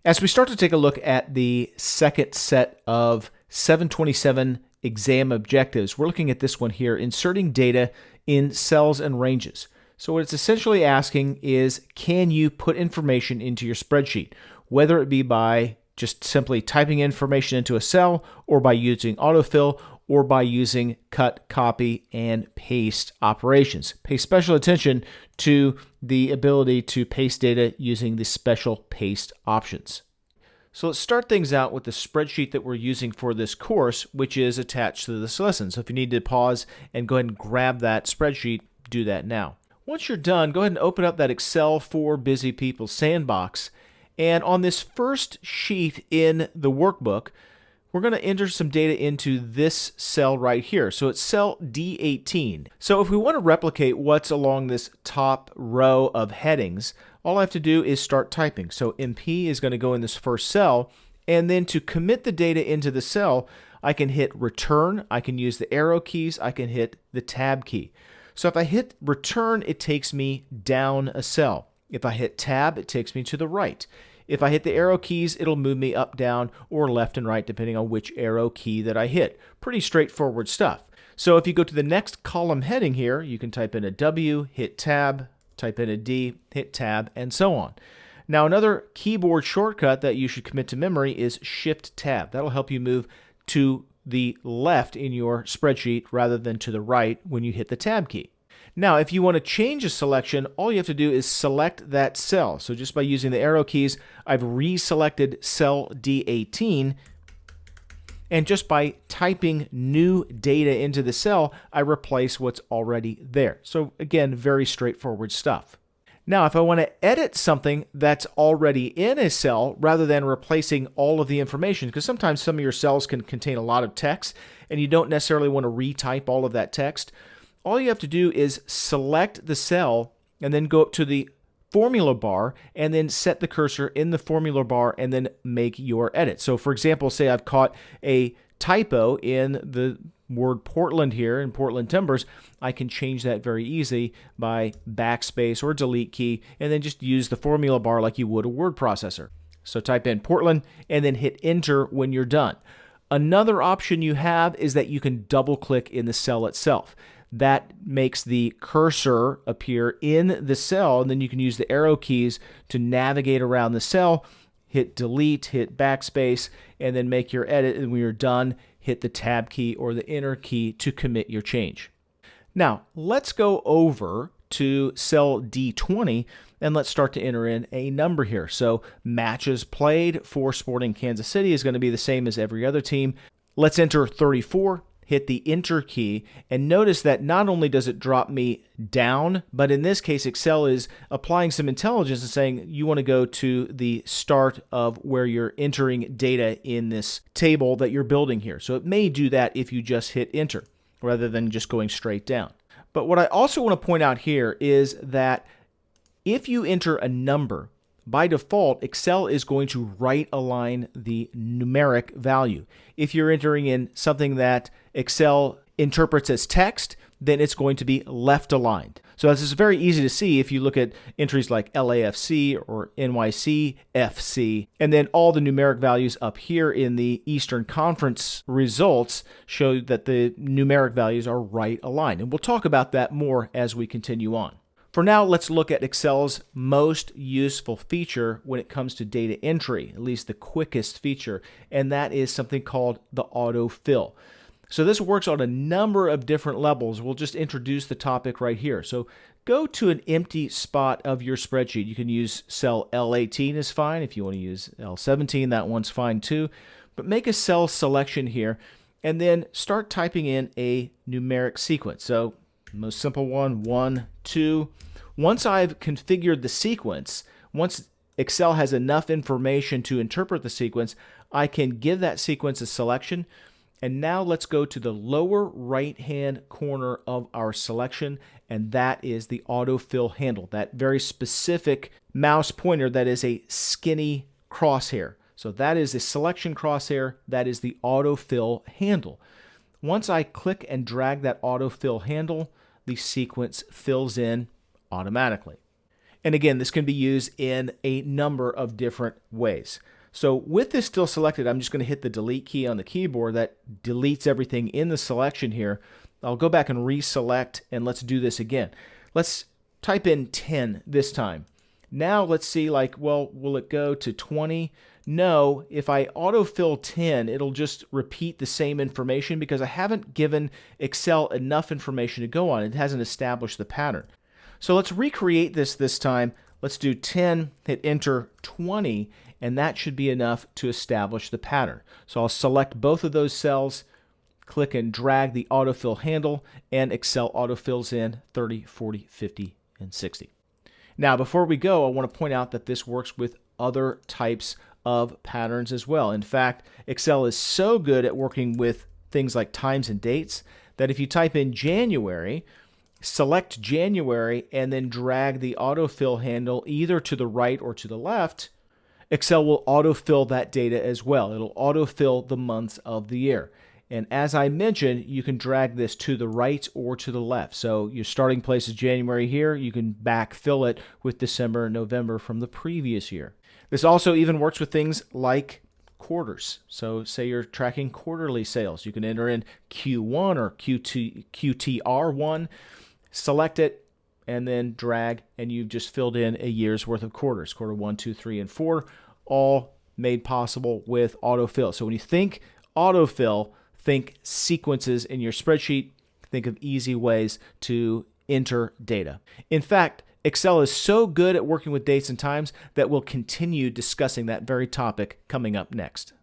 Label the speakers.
Speaker 1: As we start to take a look at the second set of 727 exam objectives, we're looking at this one here, inserting data in cells and ranges. So what it's essentially asking is, can you put information into your spreadsheet, whether it be by just simply typing information into a cell, or by using autofill, or by using cut, copy, and paste operations. Pay special attention to the ability to paste data using the special paste options. So let's start things out with the spreadsheet that we're using for this course, which is attached to this lesson. So if you need to pause and go ahead and grab that spreadsheet, do that now. Once you're done, go ahead and open up that Excel for Busy People sandbox. And on this first sheet in the workbook, we're going to enter some data into this cell right here. So it's cell D18. So if we want to replicate what's along this top row of headings, all I have to do is start typing. So MP is going to go in this first cell, and then to commit the data into the cell, I can hit return, I can use the arrow keys, I can hit the tab key. So if I hit return, it takes me down a cell. If I hit tab, it takes me to the right. If I hit the arrow keys, it'll move me up, down, or left and right, depending on which arrow key that I hit. Pretty straightforward stuff. So if you go to the next column heading here, you can type in a W, hit tab, type in a D, hit tab, and so on. Now, another keyboard shortcut that you should commit to memory is Shift Tab. That'll help you move to the left in your spreadsheet rather than to the right when you hit the tab key. Now, if you want to change a selection, all you have to do is select that cell. So just by using the arrow keys, I've reselected cell D18. And just by typing new data into the cell, I replace what's already there. So again, very straightforward stuff. Now, if I want to edit something that's already in a cell rather than replacing all of the information, because sometimes some of your cells can contain a lot of text and you don't necessarily want to retype all of that text, all you have to do is select the cell and then go up to the formula bar and then set the cursor in the formula bar and then make your edit. So for example, say I've caught a typo in the word Portland here in Portland Timbers, I can change that very easy by backspace or delete key and then just use the formula bar like you would a word processor. So type in Portland and then hit enter when you're done. Another option you have is that you can double click in the cell itself. That makes the cursor appear in the cell, and then you can use the arrow keys to navigate around the cell, hit delete, hit backspace, and then make your edit, and when you're done, hit the tab key or the enter key to commit your change. Now, let's go over to cell D20, and let's start to enter in a number here. So matches played for Sporting Kansas City is going to be the same as every other team. Let's enter 34. Hit the enter key, and notice that not only does it drop me down, but in this case, Excel is applying some intelligence and saying you want to go to the start of where you're entering data in this table that you're building here. So it may do that if you just hit enter rather than just going straight down. But what I also want to point out here is that if you enter a number, by default, Excel is going to right align the numeric value. If you're entering in something that Excel interprets as text, then it's going to be left aligned. So this is very easy to see if you look at entries like LAFC or NYCFC, and then all the numeric values up here in the Eastern Conference results show that the numeric values are right aligned. And we'll talk about that more as we continue on. For now, let's look at Excel's most useful feature when it comes to data entry, at least the quickest feature, and that is something called the autofill. So this works on a number of different levels. We'll just introduce the topic right here. So go to an empty spot of your spreadsheet. You can use cell L18 is fine. If you want to use L17, that one's fine too. But make a cell selection here and then start typing in a numeric sequence. So most simple one, 1, 2. Once I've configured the sequence, once Excel has enough information to interpret the sequence, I can give that sequence a selection. And now let's go to the lower right-hand corner of our selection, and that is the autofill handle, that very specific mouse pointer that is a skinny crosshair. So that is a selection crosshair, that is the autofill handle. Once I click and drag that autofill handle, the sequence fills in automatically. And again, this can be used in a number of different ways. So with this still selected, I'm just going to hit the delete key on the keyboard. That deletes everything in the selection here. I'll go back and reselect, and let's do this again. Let's type in 10 this time. Now let's see, like, well, will it go to 20? No, if I autofill 10, it'll just repeat the same information because I haven't given Excel enough information to go on. It hasn't established the pattern. So let's recreate this time. Let's do 10, hit enter 20, and that should be enough to establish the pattern. So I'll select both of those cells, click and drag the autofill handle, and Excel autofills in 30, 40, 50, and 60. Now, before we go, I want to point out that this works with other types of patterns as well. In fact, Excel is so good at working with things like times and dates that if you type in January, select January, and then drag the autofill handle either to the right or to the left, Excel will autofill that data as well. It'll autofill the months of the year. And as I mentioned, you can drag this to the right or to the left. So your starting place is January here. You can backfill it with December and November from the previous year. This also even works with things like quarters. So say you're tracking quarterly sales. You can enter in Q1 or QTR1, select it, and then drag, and you've just filled in a year's worth of quarters. Quarter 1, 2, 3, and 4, all made possible with autofill. So when you think autofill, think sequences in your spreadsheet. Think of easy ways to enter data. In fact, Excel is so good at working with dates and times that we'll continue discussing that very topic coming up next.